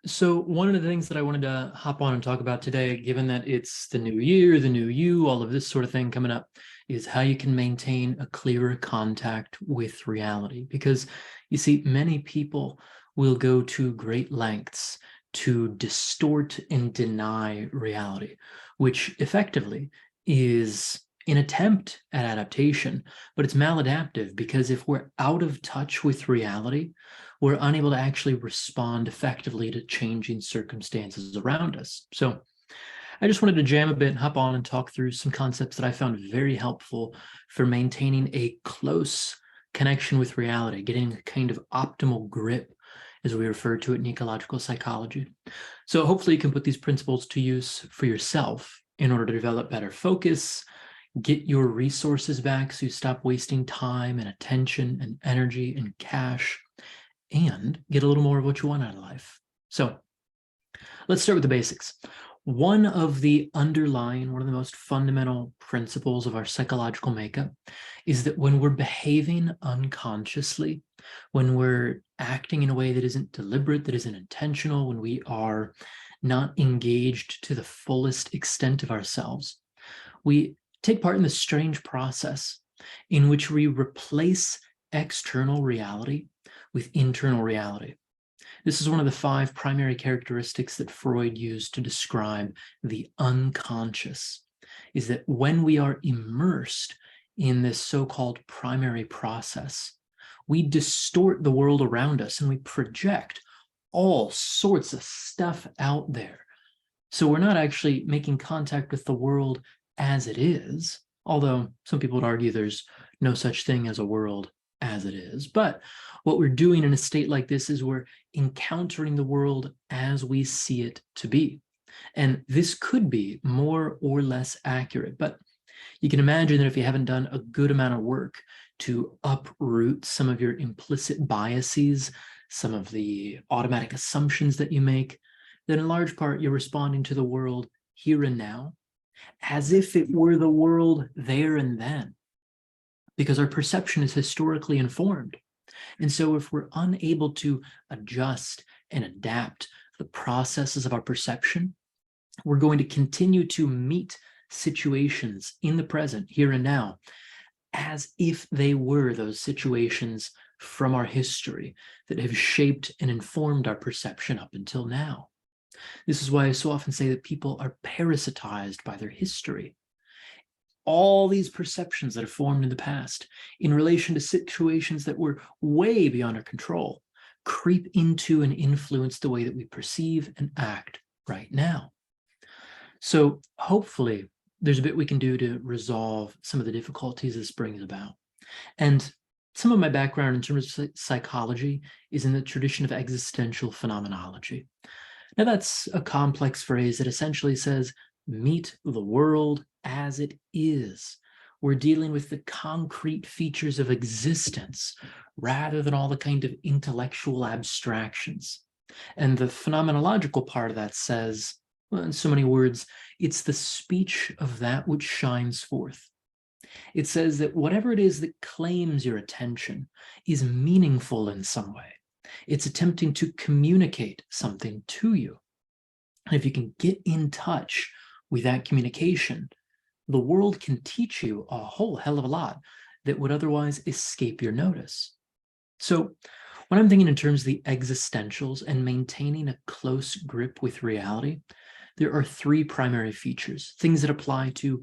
So one of the things that I wanted to hop on and talk about today, given that it's the new year, the new you, all of this sort of thing coming up, is how you can maintain a clearer contact with reality. Because you see, many people will go to great lengths to distort and deny reality, which effectively is an attempt at adaptation, but it's maladaptive because if we're out of touch with reality, we're unable to actually respond effectively to changing circumstances around us. So I just wanted to jam a bit and hop on and talk through some concepts that I found very helpful for maintaining a close connection with reality, getting a kind of optimal grip, as we refer to it in ecological psychology. So hopefully you can put these principles to use for yourself in order to develop better focus, get your resources back so you stop wasting time and attention and energy and cash, and get a little more of what you want out of life. So let's start with the basics. One of the most fundamental principles of our psychological makeup is that when we're behaving unconsciously, when we're acting in a way that isn't deliberate, that isn't intentional, when we are not engaged to the fullest extent of ourselves, we take part in this strange process in which we replace external reality with internal reality. This is one of the 5 primary characteristics that Freud used to describe the unconscious, is that when we are immersed in this so-called primary process, we distort the world around us and we project all sorts of stuff out there. So we're not actually making contact with the world as it is, although some people would argue there's no such thing as a world as it is. But what we're doing in a state like this is we're encountering the world as we see it to be. And this could be more or less accurate, but you can imagine that if you haven't done a good amount of work to uproot some of your implicit biases, some of the automatic assumptions that you make, then in large part you're responding to the world here and now as if it were the world there and then, because our perception is historically informed. And so if we're unable to adjust and adapt the processes of our perception, we're going to continue to meet situations in the present, here and now, as if they were those situations from our history that have shaped and informed our perception up until now. This is why I so often say that people are parasitized by their history. All these perceptions that have formed in the past in relation to situations that were way beyond our control creep into and influence the way that we perceive and act right now. So hopefully there's a bit we can do to resolve some of the difficulties this brings about. And some of my background in terms of psychology is in the tradition of existential phenomenology. Now that's a complex phrase that essentially says, meet the world as it is. We're dealing with the concrete features of existence rather than all the kind of intellectual abstractions. And the phenomenological part of that says, well, in so many words, it's the speech of that which shines forth. It says that whatever it is that claims your attention is meaningful in some way. It's attempting to communicate something to you. And if you can get in touch with that communication, the world can teach you a whole hell of a lot that would otherwise escape your notice. So when I'm thinking in terms of the existentials and maintaining a close grip with reality, there are 3 primary features, things that apply to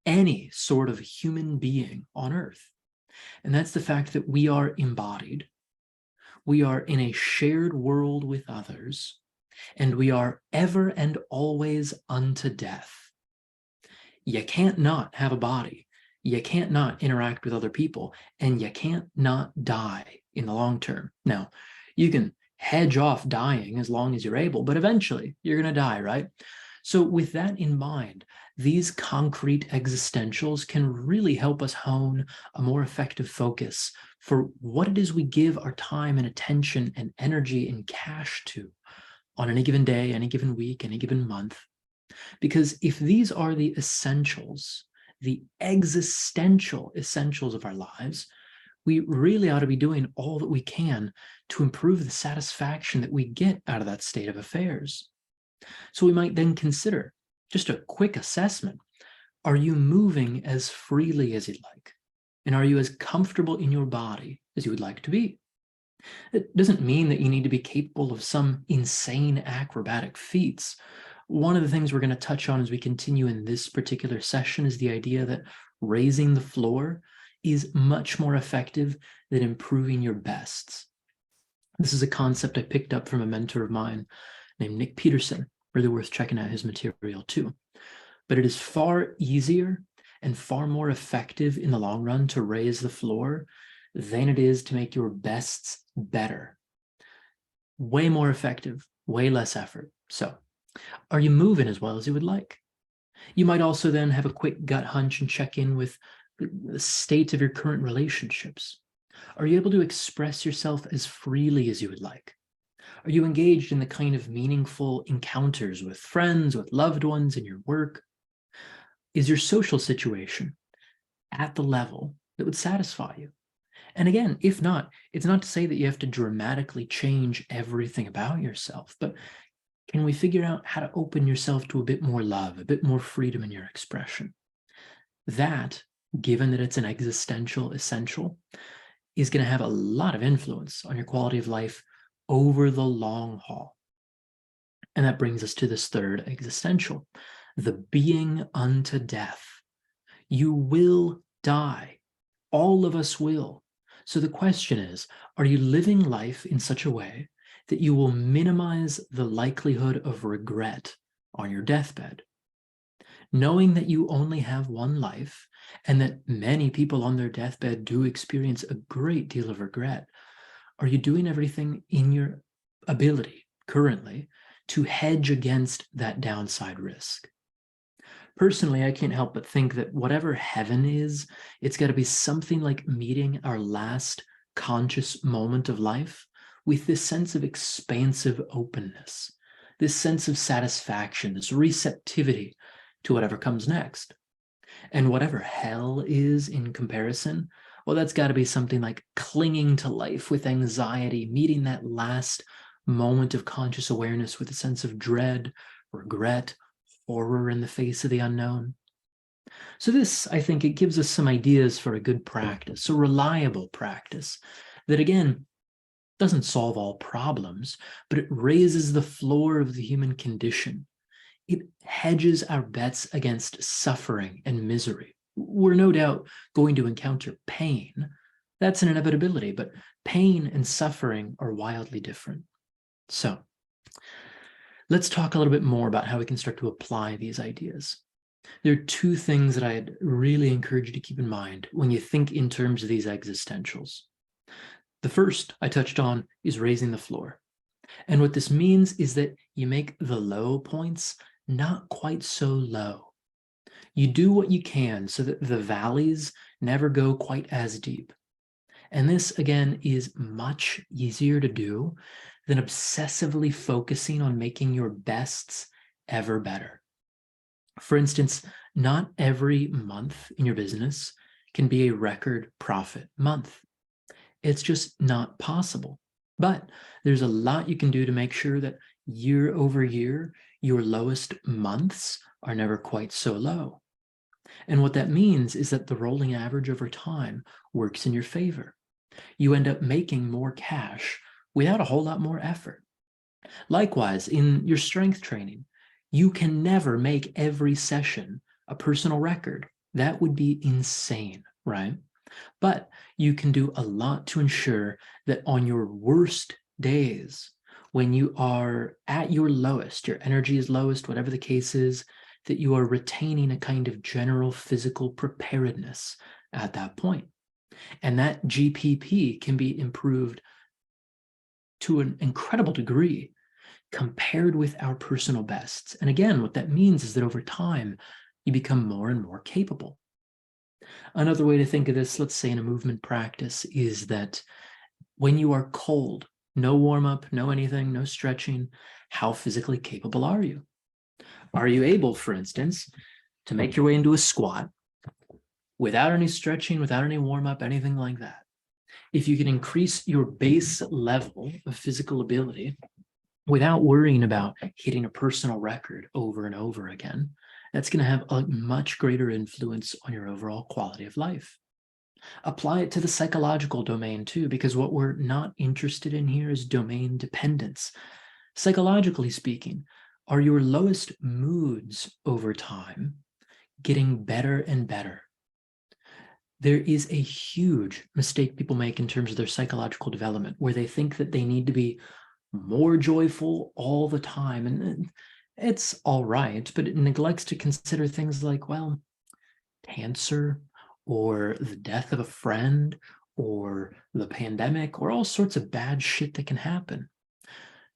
any sort of human being on Earth. And that's the fact that we are embodied, we are in a shared world with others, and we are ever and always unto death. You can't not have a body, you can't not interact with other people, and you can't not die in the long term. Now, you can hedge off dying as long as you're able, but eventually you're going to die, right? So with that in mind, these concrete existentials can really help us hone a more effective focus for what it is we give our time and attention and energy and cash to on any given day, any given week, any given month. Because if these are the essentials, the existential essentials of our lives, we really ought to be doing all that we can to improve the satisfaction that we get out of that state of affairs. So we might then consider just a quick assessment. Are you moving as freely as you'd like? And are you as comfortable in your body as you would like to be? It doesn't mean that you need to be capable of some insane acrobatic feats. One of the things we're going to touch on as we continue in this particular session is the idea that raising the floor is much more effective than improving your bests. This is a concept I picked up from a mentor of mine named Nick Peterson. Really worth checking out his material too. But it is far easier and far more effective in the long run to raise the floor than it is to make your bests better. Way more effective, way less effort. So, are you moving as well as you would like? You might also then have a quick gut hunch and check in with the state of your current relationships. Are you able to express yourself as freely as you would like? Are you engaged in the kind of meaningful encounters with friends, with loved ones, in your work? Is your social situation at the level that would satisfy you? And again, if not, it's not to say that you have to dramatically change everything about yourself, but can we figure out how to open yourself to a bit more love, a bit more freedom in your expression? That, given that it's an existential essential, is going to have a lot of influence on your quality of life over the long haul. And that brings us to this third existential, the being unto death. You will die. All of us will. So the question is, are you living life in such a way that you will minimize the likelihood of regret on your deathbed? Knowing that you only have one life and that many people on their deathbed do experience a great deal of regret, are you doing everything in your ability currently to hedge against that downside risk? Personally, I can't help but think that whatever heaven is, it's got to be something like meeting our last conscious moment of life with this sense of expansive openness, this sense of satisfaction, this receptivity to whatever comes next. And whatever hell is in comparison, well, that's got to be something like clinging to life with anxiety, meeting that last moment of conscious awareness with a sense of dread, regret, horror in the face of the unknown. So this, I think, it gives us some ideas for a good practice, a reliable practice that, again, doesn't solve all problems, but it raises the floor of the human condition. It hedges our bets against suffering and misery. We're no doubt going to encounter pain. That's an inevitability, but pain and suffering are wildly different. So let's talk a little bit more about how we can start to apply these ideas. There are two things that I'd really encourage you to keep in mind when you think in terms of these existentials. The first I touched on is raising the floor. And what this means is that you make the low points not quite so low. You do what you can so that the valleys never go quite as deep. And this, again, is much easier to do than obsessively focusing on making your bests ever better. For instance, not every month in your business can be a record profit month. It's just not possible. But there's a lot you can do to make sure that year over year, your lowest months are never quite so low. And what that means is that the rolling average over time works in your favor. You end up making more cash without a whole lot more effort. Likewise, in your strength training, you can never make every session a personal record. That would be insane, right? But you can do a lot to ensure that on your worst days, when you are at your lowest, your energy is lowest, whatever the case is, that you are retaining a kind of general physical preparedness at that point. And that GPP can be improved to an incredible degree compared with our personal bests. And again, what that means is that over time, you become more and more capable. Another way to think of this, let's say in a movement practice, is that when you are cold, no warm-up, no anything, no stretching, how physically capable are you? Are you able, for instance, to make your way into a squat without any stretching, without any warm-up, anything like that? If you can increase your base level of physical ability without worrying about hitting a personal record over and over again, that's going to have a much greater influence on your overall quality of life. Apply it to the psychological domain too, because what we're not interested in here is domain dependence. Psychologically speaking, are your lowest moods over time getting better and better? There is a huge mistake people make in terms of their psychological development where they think that they need to be more joyful all the time. And it's all right, but it neglects to consider things like, well, cancer or the death of a friend or the pandemic or all sorts of bad shit that can happen.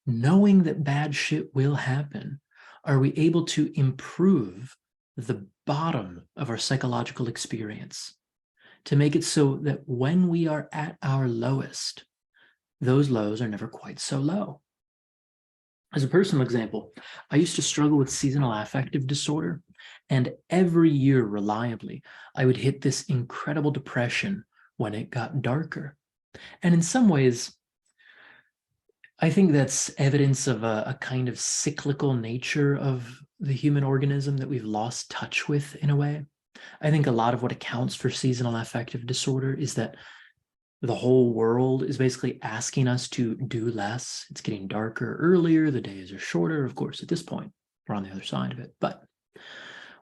Knowing that bad shit will happen, are we able to improve the bottom of our psychological experience to make it so that when we are at our lowest, those lows are never quite so low? As a personal example, I used to struggle with seasonal affective disorder, and every year reliably, I would hit this incredible depression when it got darker. And in some ways, I think that's evidence of a kind of cyclical nature of the human organism that we've lost touch with in a way. I think a lot of what accounts for seasonal affective disorder is that the whole world is basically asking us to do less. It's getting darker earlier, the days are shorter. Of course, at this point, we're on the other side of it. But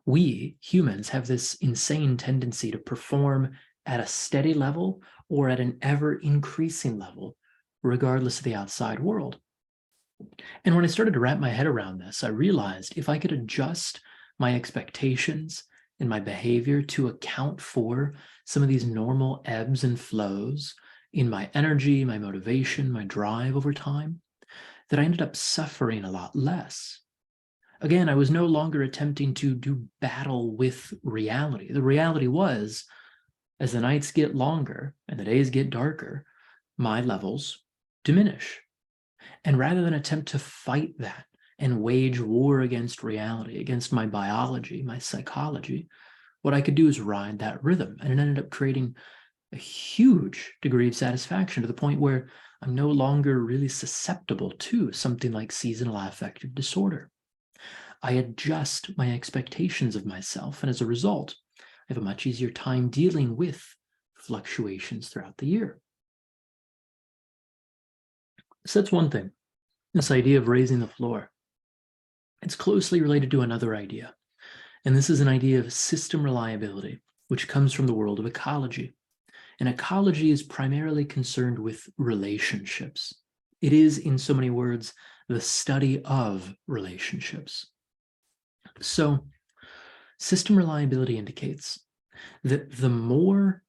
we humans have this insane tendency to perform at a steady level or at an ever increasing level, regardless of the outside world. And when I started to wrap my head around this, I realized if I could adjust my expectations and my behavior to account for some of these normal ebbs and flows in my energy, my motivation, my drive over time, that I ended up suffering a lot less. Again, I was no longer attempting to do battle with reality. The reality was, as the nights get longer and the days get darker, my levels diminish. And rather than attempt to fight that and wage war against reality, against my biology, my psychology, what I could do is ride that rhythm. And it ended up creating a huge degree of satisfaction to the point where I'm no longer really susceptible to something like seasonal affective disorder. I adjust my expectations of myself, and as a result, I have a much easier time dealing with fluctuations throughout the year. So that's one thing, this idea of raising the floor. It's closely related to another idea, and this is an idea of system reliability, which comes from the world of ecology. And ecology is primarily concerned with relationships. It is, in so many words, the study of relationships. So, system reliability indicates that the more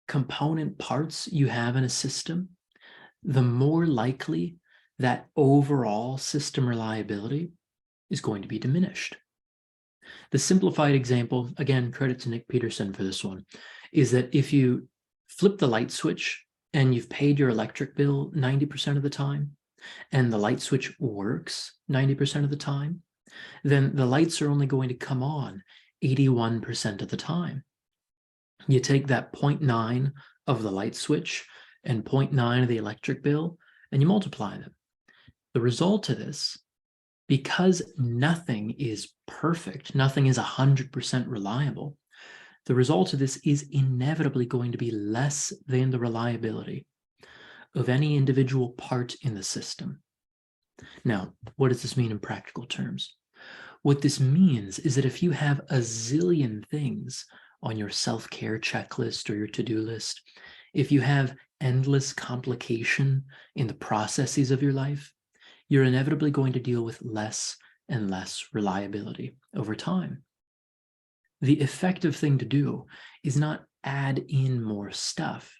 component parts you have in a system, the more likely that overall system reliability is going to be diminished. The simplified example, again, credit to Nick Peterson for this one, is that if you flip the light switch and you've paid your electric bill 90% of the time, and the light switch works 90% of the time, then the lights are only going to come on 81% of the time. You take that 0.9 of the light switch and 0.9 of the electric bill, and you multiply them. The result of this, because nothing is perfect, nothing is 100% reliable, the result of this is inevitably going to be less than the reliability of any individual part in the system. Now, what does this mean in practical terms? What this means is that if you have a zillion things on your self-care checklist or your to-do list, if you have endless complication in the processes of your life, you're inevitably going to deal with less and less reliability over time. The effective thing to do is not add in more stuff.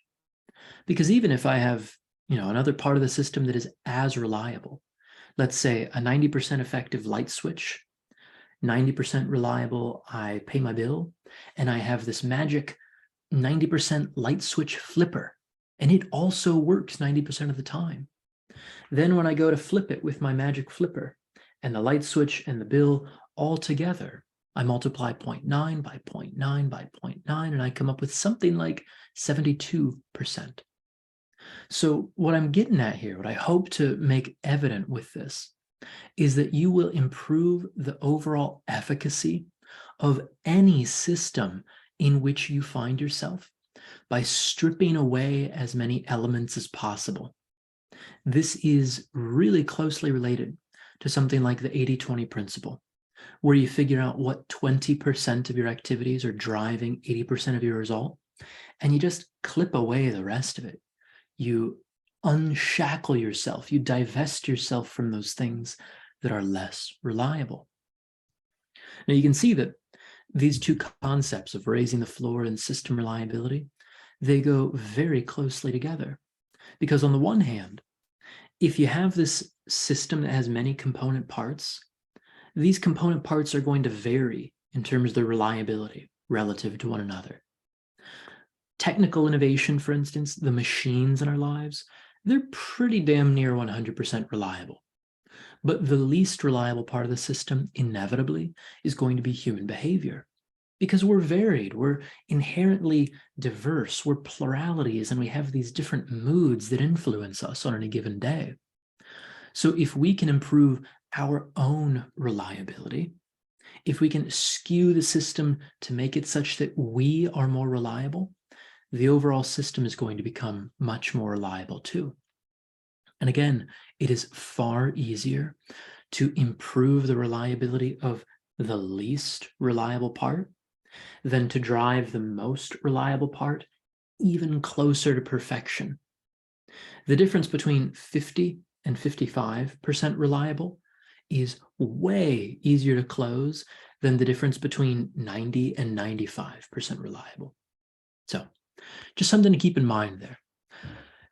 Because even if I have, another part of the system that is as reliable, let's say a 90% effective light switch, 90% reliable, I pay my bill, and I have this magic 90% light switch flipper, and it also works 90% of the time. Then when I go to flip it with my magic flipper and the light switch and the bill all together, I multiply 0.9 by 0.9 by 0.9, and I come up with something like 72%. So what I'm getting at here, what I hope to make evident with this, is that you will improve the overall efficacy of any system in which you find yourself by stripping away as many elements as possible. This is really closely related to something like the 80-20 principle, where you figure out what 20% of your activities are driving 80% of your result, and you just clip away the rest of it. You unshackle yourself, you divest yourself from those things that are less reliable. Now you can see that these two concepts of raising the floor and system reliability, they go very closely together. Because on the one hand, if you have this system that has many component parts, these component parts are going to vary in terms of their reliability relative to one another. Technical innovation, for instance, the machines in our lives, they're pretty damn near 100% reliable. But the least reliable part of the system, inevitably, is going to be human behavior. Because we're varied, we're inherently diverse, we're pluralities, and we have these different moods that influence us on any given day. So if we can improve our own reliability, if we can skew the system to make it such that we are more reliable, the overall system is going to become much more reliable too. And again, it is far easier to improve the reliability of the least reliable part than to drive the most reliable part even closer to perfection. The difference between 50 and 55% reliable is way easier to close than the difference between 90 and 95% reliable. So just something to keep in mind there.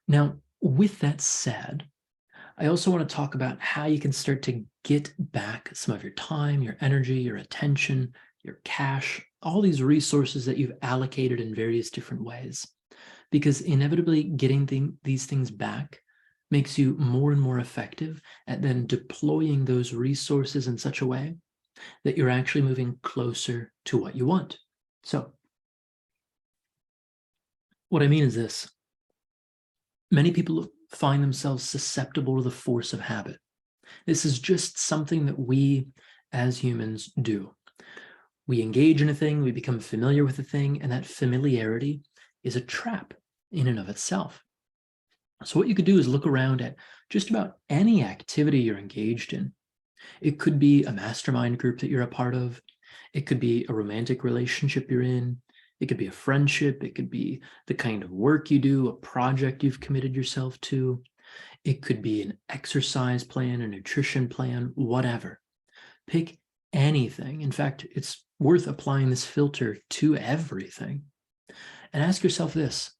Now, with that said, I also want to talk about how you can start to get back some of your time, your energy, your attention, your cash, all these resources that you've allocated in various different ways. Because inevitably getting these things back makes you more and more effective at then deploying those resources in such a way that you're actually moving closer to what you want. So what I mean is this. Many people find themselves susceptible to the force of habit. This is just something that we as humans do. We engage in a thing, we become familiar with a thing, and that familiarity is a trap in and of itself. So what you could do is look around at just about any activity you're engaged in. It could be a mastermind group that you're a part of. It could be a romantic relationship you're in. It could be a friendship. It could be the kind of work you do, a project you've committed yourself to. It could be an exercise plan, a nutrition plan, whatever. Pick anything. In fact, it's worth applying this filter to everything. And ask yourself this: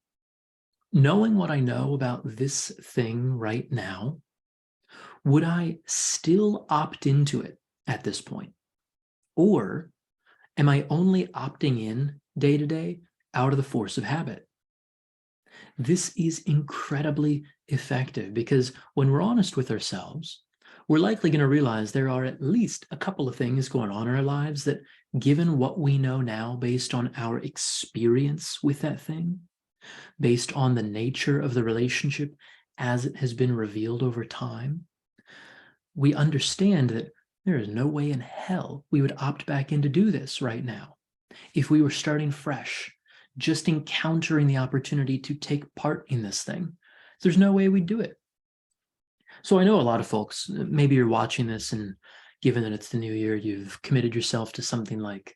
knowing what I know about this thing right now, would I still opt into it at this point? Or am I only opting in day to day out of the force of habit? This is incredibly effective because when we're honest with ourselves, we're likely going to realize there are at least a couple of things going on in our lives that, given what we know now based on our experience with that thing, based on the nature of the relationship as it has been revealed over time, we understand that there is no way in hell we would opt back in to do this right now. If we were starting fresh, just encountering the opportunity to take part in this thing, there's no way we'd do it. So I know a lot of folks, maybe you're watching this and given that it's the new year, you've committed yourself to something like,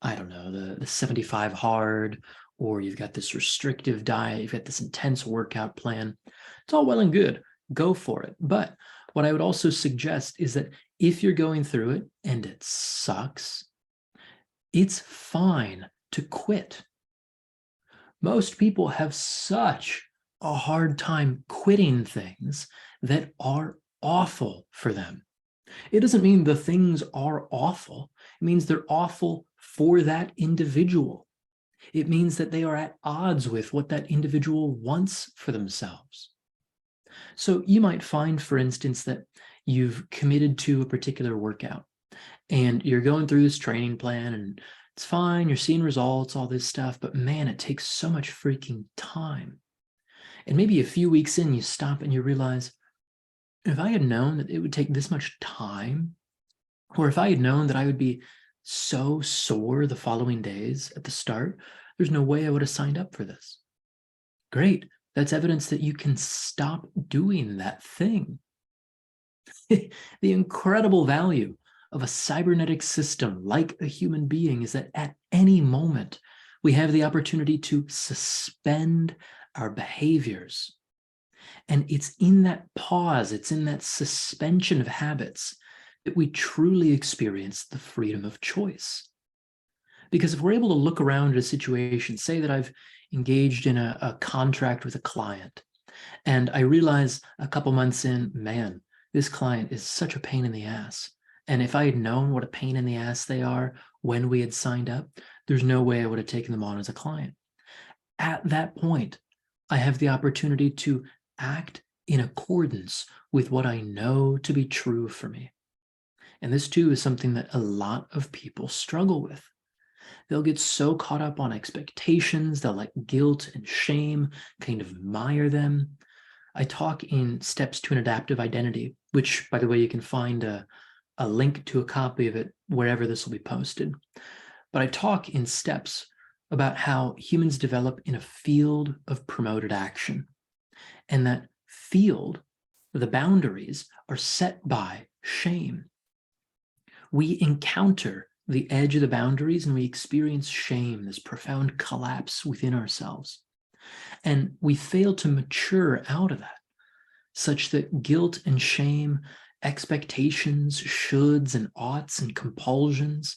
I don't know, the 75 hard, or you've got this restrictive diet, you've got this intense workout plan. It's all well and good. Go for it. But what I would also suggest is that if you're going through it and it sucks, it's fine to quit. Most people have such a hard time quitting things that are awful for them. It doesn't mean the things are awful. It means they're awful for that individual. It means that they are at odds with what that individual wants for themselves. So you might find, for instance, that you've committed to a particular workout and you're going through this training plan and it's fine, you're seeing results, all this stuff, but man, it takes so much freaking time. And maybe a few weeks in, you stop and you realize, if I had known that it would take this much time, or if I had known that I would be so sore the following days at the start, there's no way I would have signed up for this. Great. That's evidence that you can stop doing that thing. The incredible value of a cybernetic system like a human being is that at any moment, we have the opportunity to suspend our behaviors. And it's in that pause, it's in that suspension of habits that we truly experience the freedom of choice. Because if we're able to look around at a situation, say that I've engaged in a contract with a client, and I realize a couple months in, man, this client is such a pain in the ass. And if I had known what a pain in the ass they are when we had signed up, there's no way I would have taken them on as a client. At that point, I have the opportunity to act in accordance with what I know to be true for me. And this too is something that a lot of people struggle with. They'll get so caught up on expectations, they'll let guilt and shame kind of mire them. I talk in Steps to an Adaptive Identity, which, by the way, you can find a link to a copy of it wherever this will be posted. But I talk in steps about how humans develop in a field of promoted action. And that field, the boundaries, are set by shame. We encounter the edge of the boundaries and we experience shame, this profound collapse within ourselves. And we fail to mature out of that, such that guilt and shame, expectations, shoulds and oughts and compulsions,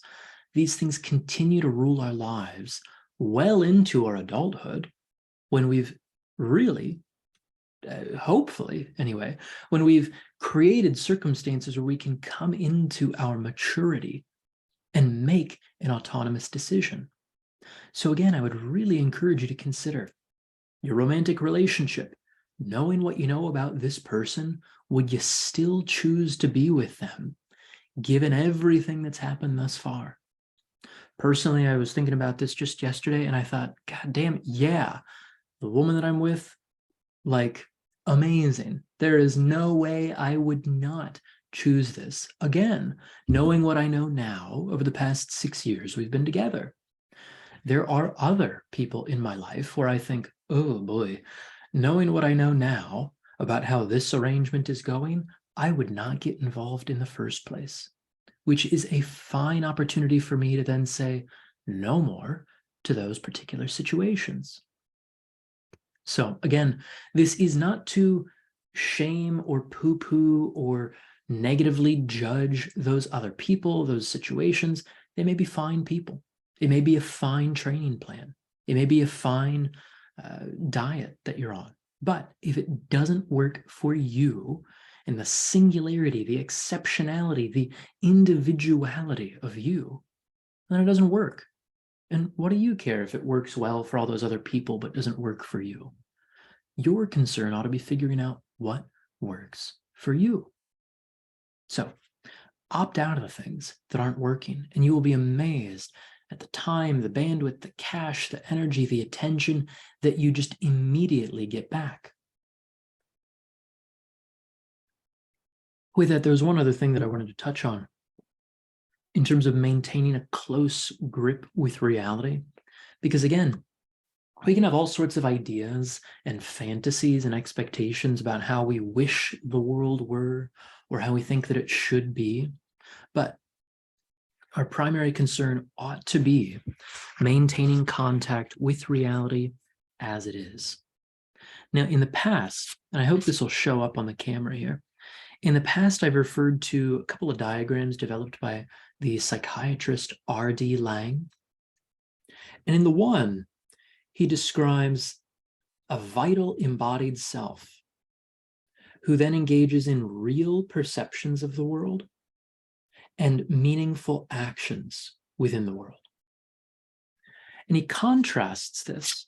these things continue to rule our lives well into our adulthood, when we've really, hopefully anyway, when we've created circumstances where we can come into our maturity and make an autonomous decision. So again, I would really encourage you to consider your romantic relationship. Knowing what you know about this person, would you still choose to be with them, given everything that's happened thus far? Personally, I was thinking about this just yesterday, and I thought, God damn, yeah, the woman that I'm with, like, amazing. There is no way I would not choose this. Again, knowing what I know now over the past 6 years we've been together. There are other people in my life where I think, oh boy, knowing what I know now about how this arrangement is going, I would not get involved in the first place, which is a fine opportunity for me to then say no more to those particular situations. So again, this is not to shame or poo-poo or negatively judge those other people, those situations. They may be fine people. It may be a fine training plan. It may be a fine diet that you're on. But if it doesn't work for you, and the singularity, the exceptionality, the individuality of you, then it doesn't work. And what do you care if it works well for all those other people but doesn't work for you? Your concern ought to be figuring out what works for you. So opt out of the things that aren't working, and you will be amazed at the time, the bandwidth, the cash, the energy, the attention that you just immediately get back. With that, there was one other thing that I wanted to touch on in terms of maintaining a close grip with reality. Because again, we can have all sorts of ideas and fantasies and expectations about how we wish the world were or how we think that it should be. But our primary concern ought to be maintaining contact with reality as it is. Now, in the past, and I hope this will show up on the camera here, in the past, I've referred to a couple of diagrams developed by the psychiatrist R.D. Laing. And in the one, he describes a vital embodied self who then engages in real perceptions of the world and meaningful actions within the world. And he contrasts this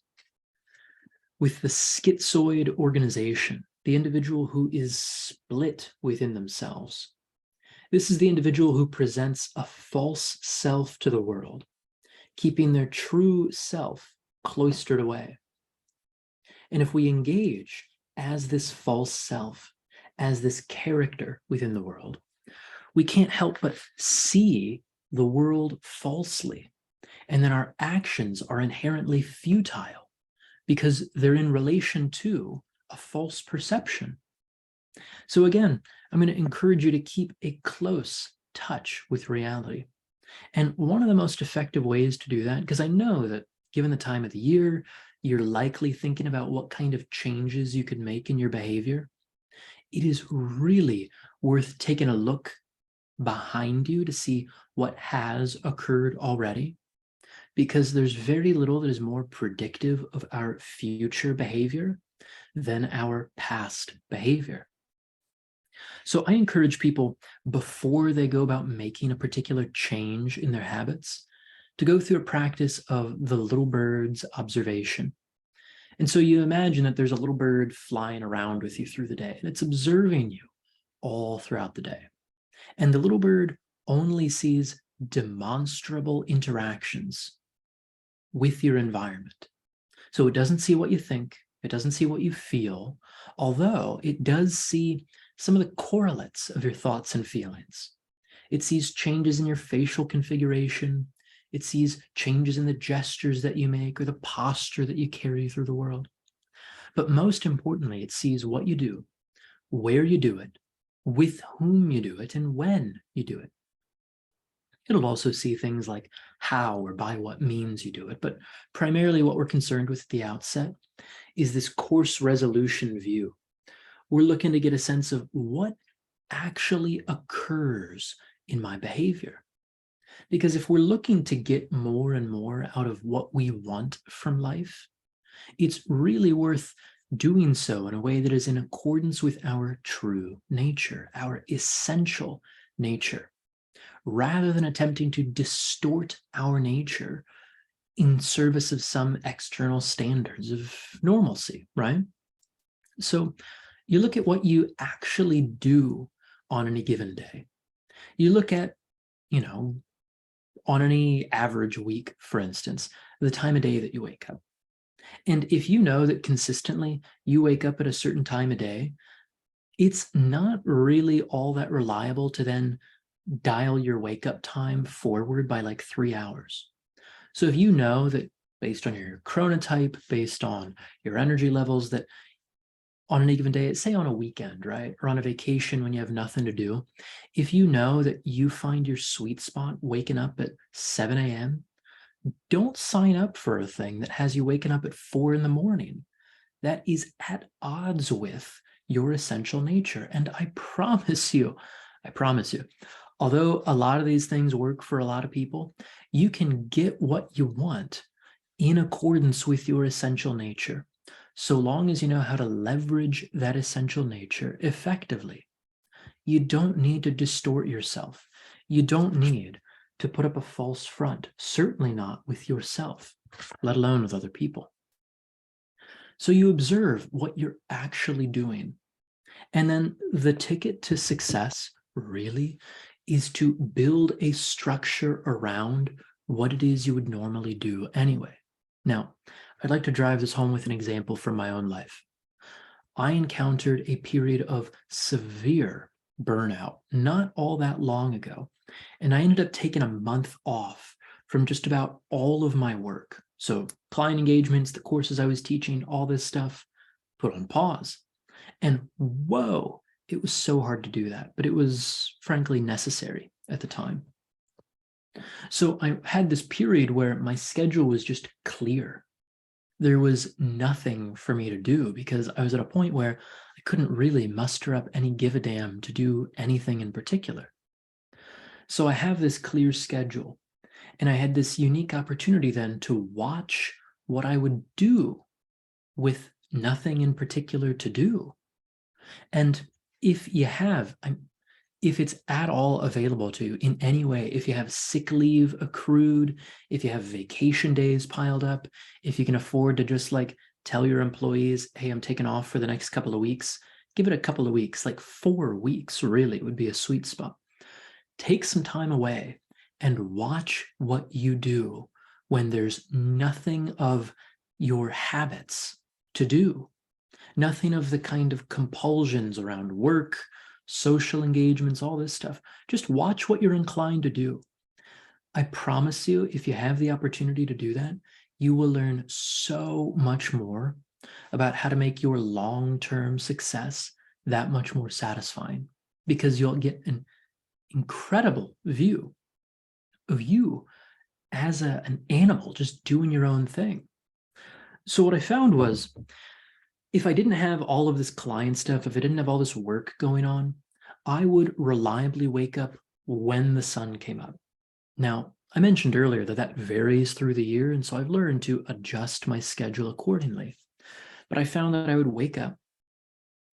with the schizoid organization, the individual who is split within themselves. This is the individual who presents a false self to the world, keeping their true self cloistered away. And if we engage as this false self, as this character within the world, we can't help but see the world falsely. And then our actions are inherently futile because they're in relation to a false perception. So again, I'm going to encourage you to keep a close touch with reality. And one of the most effective ways to do that, because I know that given the time of the year, you're likely thinking about what kind of changes you could make in your behavior. It is really worth taking a look behind you to see what has occurred already, because there's very little that is more predictive of our future behavior than our past behavior. So I encourage people, before they go about making a particular change in their habits, to go through a practice of the little bird's observation. And so you imagine that there's a little bird flying around with you through the day, and it's observing you all throughout the day. And the little bird only sees demonstrable interactions with your environment. So it doesn't see what you think, it doesn't see what you feel, although it does see some of the correlates of your thoughts and feelings. It sees changes in your facial configuration. It sees changes in the gestures that you make or the posture that you carry through the world. But most importantly, it sees what you do, where you do it, with whom you do it, and when you do it. It'll also see things like how or by what means you do it. But primarily what we're concerned with at the outset is this course resolution view. We're looking to get a sense of what actually occurs in my behavior. Because if we're looking to get more and more out of what we want from life, it's really worth doing so in a way that is in accordance with our true nature, our essential nature, rather than attempting to distort our nature in service of some external standards of normalcy, right? So you look at what you actually do on any given day. You look at, on any average week, for instance, the time of day that you wake up. And if you know that consistently you wake up at a certain time of day, it's not really all that reliable to then dial your wake up time forward by like 3 hours. So if you know that based on your chronotype, based on your energy levels, that on any given day, say on a weekend, right? Or on a vacation when you have nothing to do, if you know that you find your sweet spot waking up at 7 a.m., don't sign up for a thing that has you waking up at 4 in the morning. That is at odds with your essential nature. And I promise you, although a lot of these things work for a lot of people, you can get what you want in accordance with your essential nature, so long as you know how to leverage that essential nature effectively. You don't need to distort yourself. You don't need to put up a false front, certainly not with yourself, let alone with other people. So you observe what you're actually doing. And then the ticket to success really is to build a structure around what it is you would normally do anyway. Now, I'd like to drive this home with an example from my own life. I encountered a period of severe burnout not all that long ago, and I ended up taking a month off from just about all of my work. So client engagements, the courses I was teaching, all this stuff, put on pause. And whoa, it was so hard to do that, but it was frankly necessary at the time. So I had this period where my schedule was just clear. There was nothing for me to do because I was at a point where I couldn't really muster up any give a damn to do anything in particular. So I have this clear schedule, and I had this unique opportunity then to watch what I would do with nothing in particular to do. And if it's at all available to you in any way, if you have sick leave accrued, if you have vacation days piled up, if you can afford to just like tell your employees, hey, I'm taking off for the next couple of weeks, give it a couple of weeks, like 4 weeks really would be a sweet spot. Take some time away and watch what you do when there's nothing of your habits to do. Nothing of the kind of compulsions around work, social engagements, all this stuff. Just watch what you're inclined to do. I promise you, if you have the opportunity to do that, you will learn so much more about how to make your long-term success that much more satisfying, because you'll get an incredible view of you as an animal just doing your own thing. So what I found was, if I didn't have all of this client stuff, if I didn't have all this work going on, I would reliably wake up when the sun came up. Now, I mentioned earlier that that varies through the year, and so I've learned to adjust my schedule accordingly. But I found that I would wake up,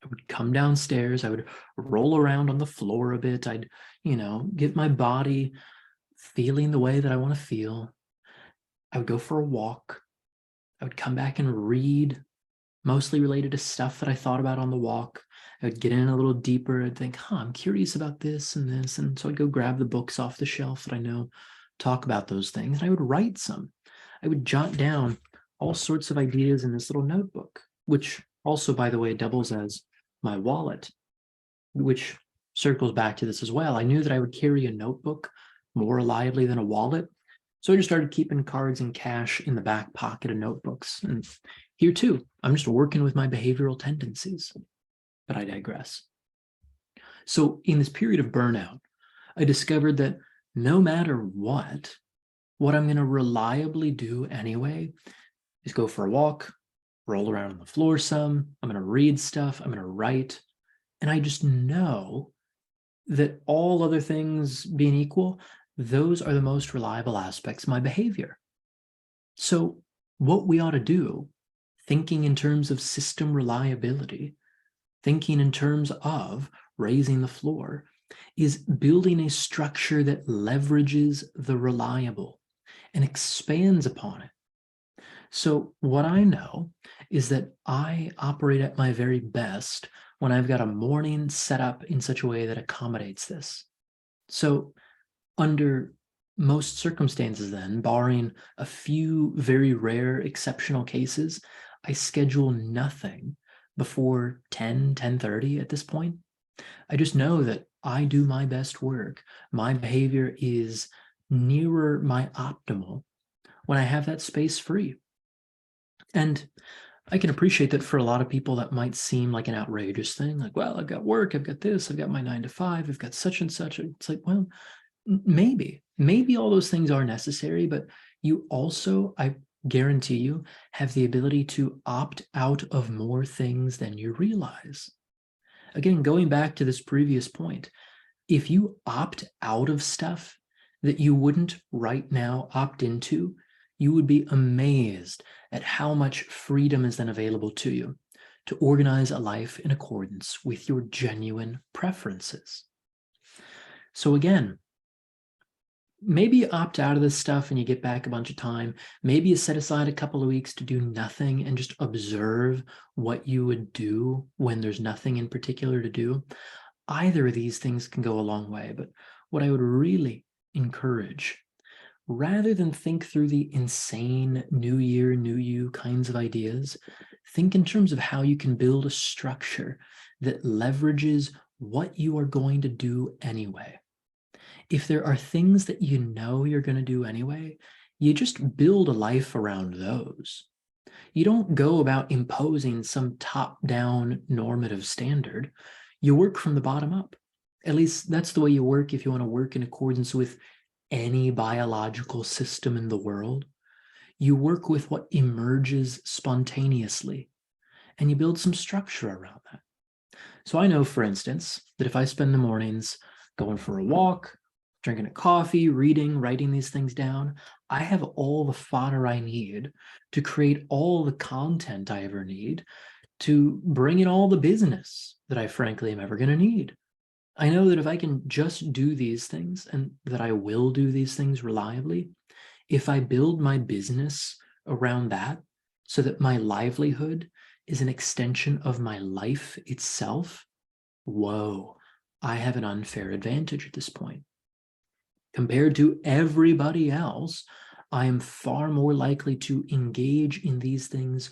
I would come downstairs, I would roll around on the floor a bit, I'd, get my body feeling the way that I want to feel. I would go for a walk. I would come back and read, mostly related to stuff that I thought about on the walk. I would get in a little deeper. I'd think, I'm curious about this and this. And so I'd go grab the books off the shelf that I know talk about those things. And I would write some. I would jot down all sorts of ideas in this little notebook, which also, by the way, doubles as my wallet, which circles back to this as well. I knew that I would carry a notebook more reliably than a wallet. So I just started keeping cards and cash in the back pocket of notebooks. And here too, I'm just working with my behavioral tendencies, but I digress. So in this period of burnout, I discovered that no matter what I'm going to reliably do anyway is go for a walk, roll around on the floor some, I'm going to read stuff, I'm going to write. And I just know that all other things being equal, those are the most reliable aspects of my behavior. So what we ought to do, thinking in terms of system reliability, thinking in terms of raising the floor, is building a structure that leverages the reliable and expands upon it. So what I know is that I operate at my very best when I've got a morning set up in such a way that accommodates this. So under most circumstances then, barring a few very rare exceptional cases, I schedule nothing before 10:30 at this point. I just know that I do my best work. My behavior is nearer my optimal when I have that space free. And I can appreciate that for a lot of people that might seem like an outrageous thing. Like, well, I've got work, I've got this, I've got my 9 to 5, I've got such and such. It's like, well, maybe all those things are necessary, but you also, I guarantee you, have the ability to opt out of more things than you realize. Again, going back to this previous point, if you opt out of stuff that you wouldn't right now opt into, you would be amazed at how much freedom is then available to you to organize a life in accordance with your genuine preferences. So again, maybe you opt out of this stuff and you get back a bunch of time. Maybe you set aside a couple of weeks to do nothing and just observe what you would do when there's nothing in particular to do. Either of these things can go a long way, but what I would really encourage, rather than think through the insane new year, new you kinds of ideas, think in terms of how you can build a structure that leverages what you are going to do anyway. If there are things that you know you're going to do anyway, you just build a life around those. You don't go about imposing some top-down normative standard. You work from the bottom up. At least that's the way you work if you want to work in accordance with any biological system in the world. You work with what emerges spontaneously, and you build some structure around that. So I know, for instance, that if I spend the mornings going for a walk, drinking a coffee, reading, writing these things down, I have all the fodder I need to create all the content I ever need to bring in all the business that I frankly am ever going to need. I know that if I can just do these things, and that I will do these things reliably, if I build my business around that so that my livelihood is an extension of my life itself, whoa, I have an unfair advantage at this point. Compared to everybody else, I am far more likely to engage in these things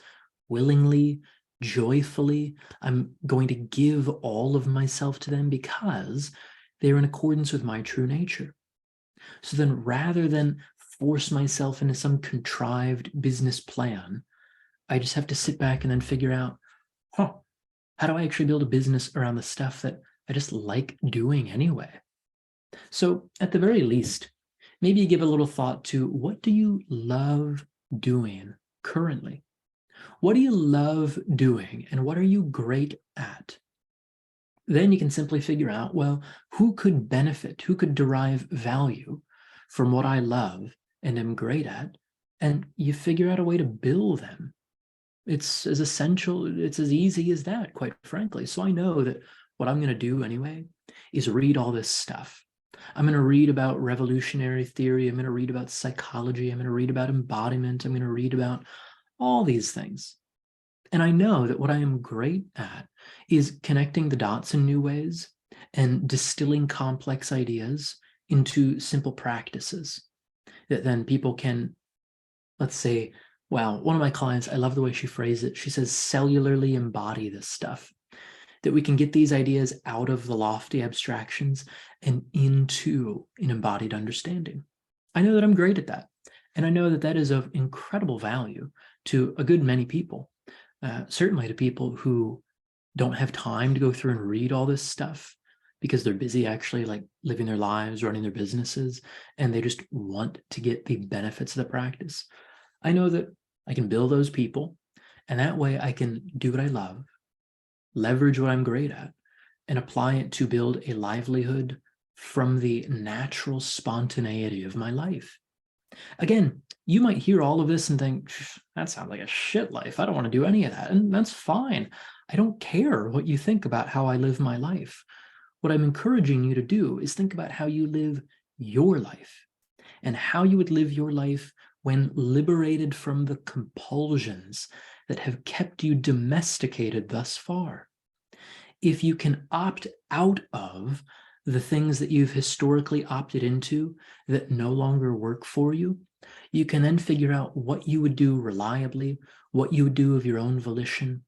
willingly, joyfully. I'm going to give all of myself to them because they're in accordance with my true nature. So then rather than force myself into some contrived business plan, I just have to sit back and then figure out, how do I actually build a business around the stuff that I just like doing anyway? So at the very least, maybe you give a little thought to, what do you love doing currently? What do you love doing and what are you great at? Then you can simply figure out, well, who could benefit, who could derive value from what I love and am great at? And you figure out a way to bill them. It's as essential, it's as easy as that, quite frankly. So I know that what I'm going to do anyway is read all this stuff. I'm going to read about revolutionary theory. I'm going to read about psychology. I'm going to read about embodiment. I'm going to read about all these things. And I know that what I am great at is connecting the dots in new ways and distilling complex ideas into simple practices that then people can, let's say, wow, one of my clients, I love the way she phrased it. She says, cellularly embody this stuff, that we can get these ideas out of the lofty abstractions and into an embodied understanding. I know that I'm great at that. And I know that that is of incredible value to a good many people, certainly to people who don't have time to go through and read all this stuff because they're busy actually like living their lives, running their businesses, and they just want to get the benefits of the practice. I know that I can bill those people, and that way I can do what I love, leverage what I'm great at, and apply it to build a livelihood from the natural spontaneity of my life. Again, you might hear all of this and think, that sounds like a shit life. I don't want to do any of that. And that's fine. I don't care what you think about how I live my life. What I'm encouraging you to do is think about how you live your life and how you would live your life when liberated from the compulsions that have kept you domesticated thus far. If you can opt out of the things that you've historically opted into that no longer work for you, you can then figure out what you would do reliably, what you would do of your own volition,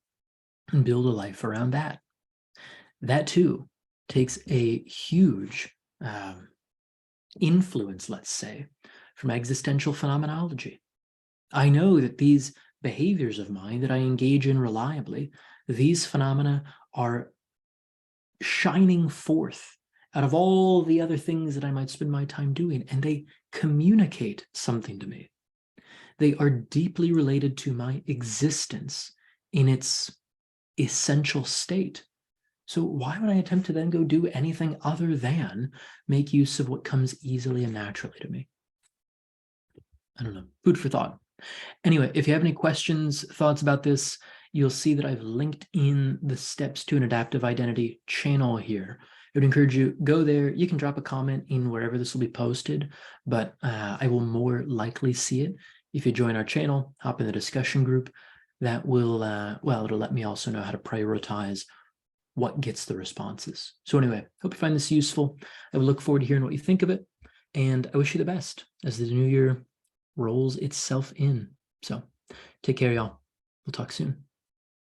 and build a life around that. That too takes a huge influence, let's say, from existential phenomenology. I know that these behaviors of mine that I engage in reliably, these phenomena are shining forth out of all the other things that I might spend my time doing, and they communicate something to me. They are deeply related to my existence in its essential state. So why would I attempt to then go do anything other than make use of what comes easily and naturally to me? I don't know, food for thought. Anyway, if you have any questions, thoughts about this, you'll see that I've linked in the Steps to an Adaptive Identity channel here. I would encourage you, go there. You can drop a comment in wherever this will be posted, but I will more likely see it if you join our channel, hop in the discussion group. That will, well, it'll let me also know how to prioritize what gets the responses. So anyway, hope you find this useful. I will look forward to hearing what you think of it, and I wish you the best as the new year rolls itself in. So take care, y'all. We'll talk soon.